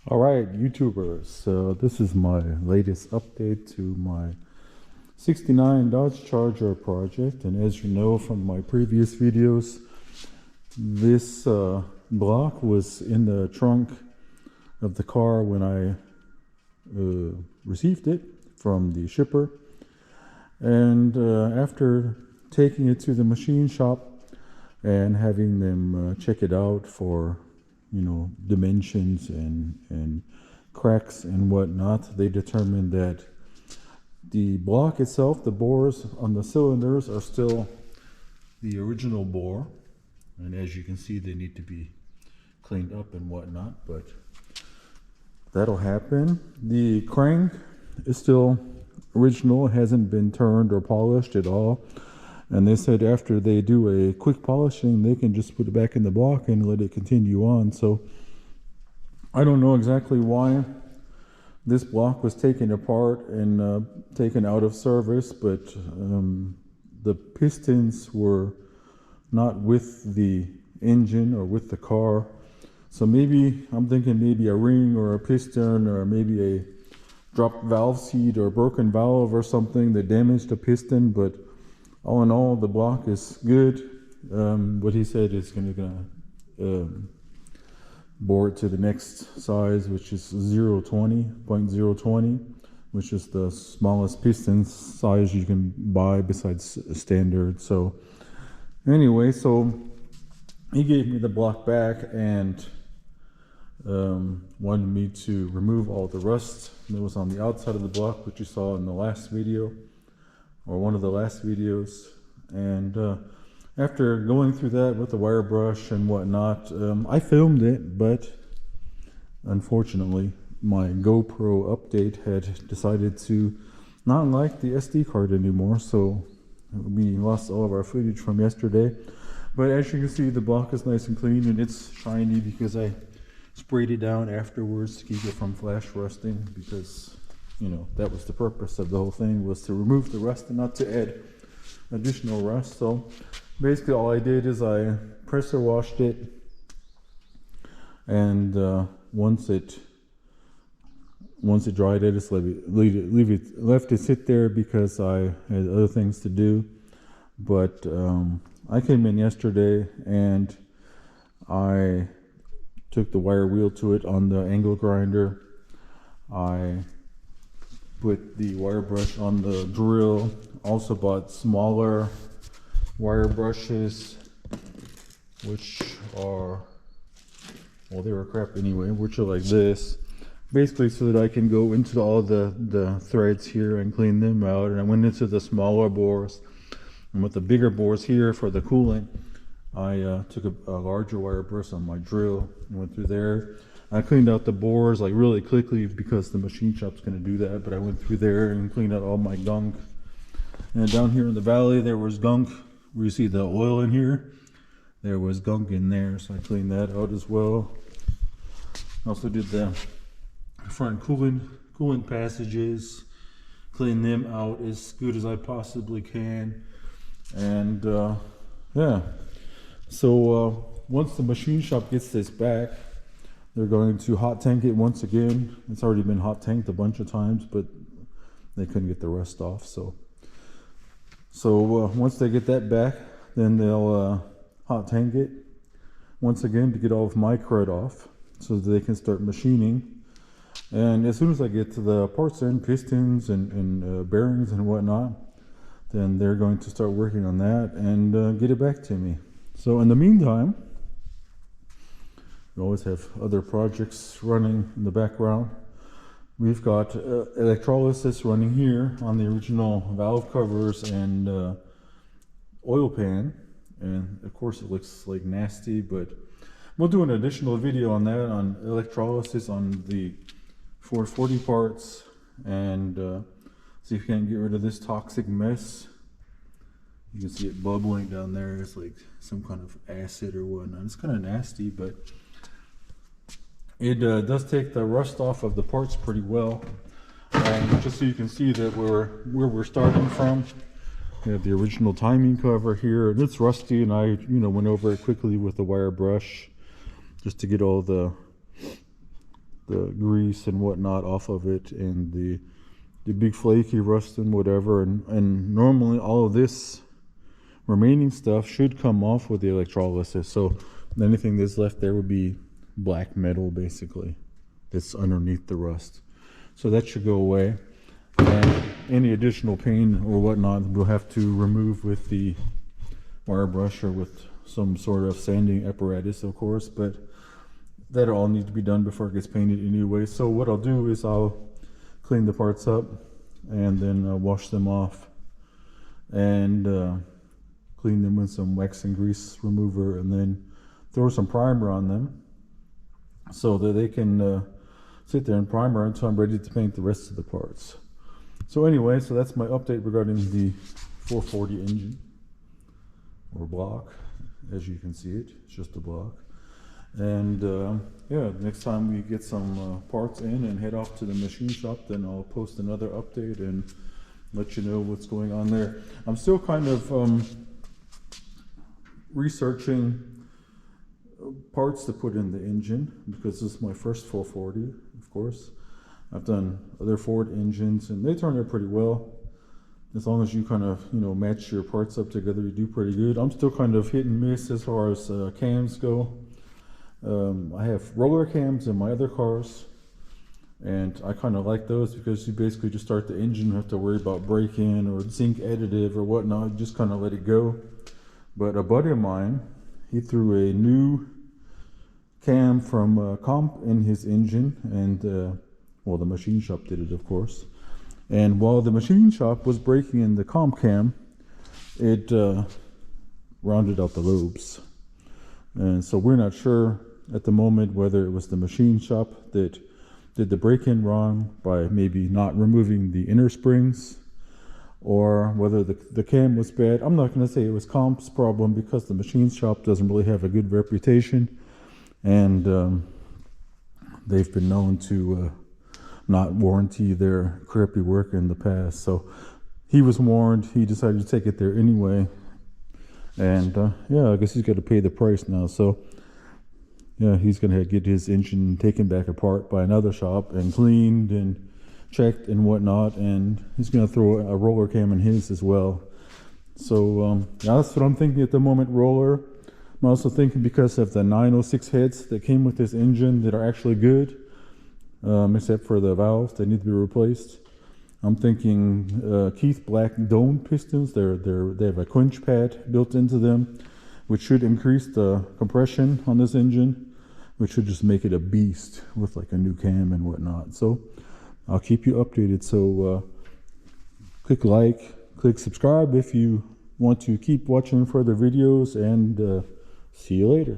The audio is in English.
All right, YouTubers. So this is my latest update to my 69 Dodge Charger project. And as you know from my previous videos, this block was in the trunk of the car when I received it from the shipper. And after taking it to the machine shop and having them check it out for dimensions and cracks and whatnot, they determined that the block itself, the bores on the cylinders, are still the original bore, and as you can see, they need to be cleaned up and whatnot, but that'll happen. The crank is still original, hasn't been turned or polished at all. And they said after they do a quick polishing, they can just put it back in the block and let it continue on. So I don't know exactly why this block was taken apart and taken out of service, but the pistons were not with the engine or with the car. So maybe, I'm thinking maybe a ring or a piston or maybe a dropped valve seat or broken valve or something that damaged the piston, but all in all, the block is good. What he said is gonna bore it to the next size, which is 0.020, which is the smallest piston size you can buy besides standard. So anyway, so he gave me the block back and wanted me to remove all the rust that was on the outside of the block, which you saw in the last video, or one of the last videos. And after going through that with the wire brush and whatnot, I filmed it, but unfortunately my GoPro update had decided to not like the SD card anymore, so we lost all of our footage from yesterday. But as you can see, the block is nice and clean and it's shiny because I sprayed it down afterwards to keep it from flash rusting, because that was the purpose of the whole thing, was to remove the rust and not to add additional rust. So basically all I did is I pressure washed it, and once it dried, I just left it sit there because I had other things to do. But I came in yesterday and I took the wire wheel to it on the angle grinder. I put the wire brush on the drill. Also bought smaller wire brushes, which are, well, they were crap anyway, which are like this, basically so that I can go into all the threads here and clean them out. And I went into the smaller bores, and with the bigger bores here for the coolant, I took a larger wire brush on my drill and went through there. I cleaned out the bores like really quickly because the machine shop's going to do that, but I went through there and cleaned out all my gunk. And down here in the valley there was gunk where you see the oil in here. There was gunk in there, so I cleaned that out as well. I also did the front coolant passages, cleaned them out as good as I possibly can. And yeah, so once the machine shop gets this back, they're going to hot tank it once again. It's already been hot tanked a bunch of times, but they couldn't get the rust off. So once they get that back, then they'll hot tank it once again to get all of my crud off so that they can start machining. And as soon as I get to the parts and pistons and bearings and whatnot, then they're going to start working on that and get it back to me. So in the meantime, we always have other projects running in the background. We've got electrolysis running here on the original valve covers and oil pan, and of course it looks like nasty, but we'll do an additional video on that, on electrolysis on the 440 parts, and see if we can get rid of this toxic mess. You can see it bubbling down there. It's like some kind of acid or whatnot. It's kind of nasty, but it does take the rust off of the parts pretty well. Just so you can see that where we're starting from, we have the original timing cover here, and it's rusty, and I went over it quickly with the wire brush just to get all the the grease and whatnot off of it, and the big flaky rust and whatever. And normally all of this remaining stuff should come off with the electrolysis. So anything that's left there would be black metal basically that's underneath the rust. So that should go away. And any additional paint or whatnot we'll have to remove with the wire brush or with some sort of sanding apparatus, of course, but that'll all need to be done before it gets painted anyway. So what I'll do is I'll clean the parts up and then wash them off and clean them with some wax and grease remover, and then throw some primer on them so that they can sit there and primer until I'm ready to paint the rest of the parts. So anyway, so that's my update regarding the 440 engine, or block, as you can see it. It's just a block. And yeah, next time we get some parts in and head off to the machine shop, then I'll post another update and let you know what's going on there. I'm still kind of researching parts to put in the engine, because this is my first 440, of course. I've done other Ford engines and they turn out pretty well. As long as you kind of, you know, match your parts up together, you do pretty good. I'm still kind of hit and miss as far as cams go. I have roller cams in my other cars, and I kind of like those because you basically just start the engine, you don't have to worry about break-in or zinc additive or whatnot. You just kind of let it go. But a buddy of mine, he threw a new cam from Comp in his engine, and well, the machine shop did it, of course. And while the machine shop was breaking in the Comp cam, it rounded out the lobes. And so we're not sure at the moment whether it was the machine shop that did the break-in wrong by maybe not removing the inner springs, or whether the cam was bad. I'm not going to say it was Comp's problem, because the machine shop doesn't really have a good reputation, and they've been known to not warranty their crappy work in the past. So he was warned, he decided to take it there anyway, and yeah, I guess he's got to pay the price now. So yeah, he's gonna get his engine taken back apart by another shop and cleaned and checked and whatnot, and he's gonna throw a roller cam in his as well. So yeah, that's what I'm thinking at the moment, roller. I'm also thinking, because of the 906 heads that came with this engine that are actually good, except for the valves, they need to be replaced. I'm thinking Keith Black dome pistons. They have a quench pad built into them, which should increase the compression on this engine, which should just make it a beast with like a new cam and whatnot. So I'll keep you updated. So click like, click subscribe if you want to keep watching further videos, and see you later.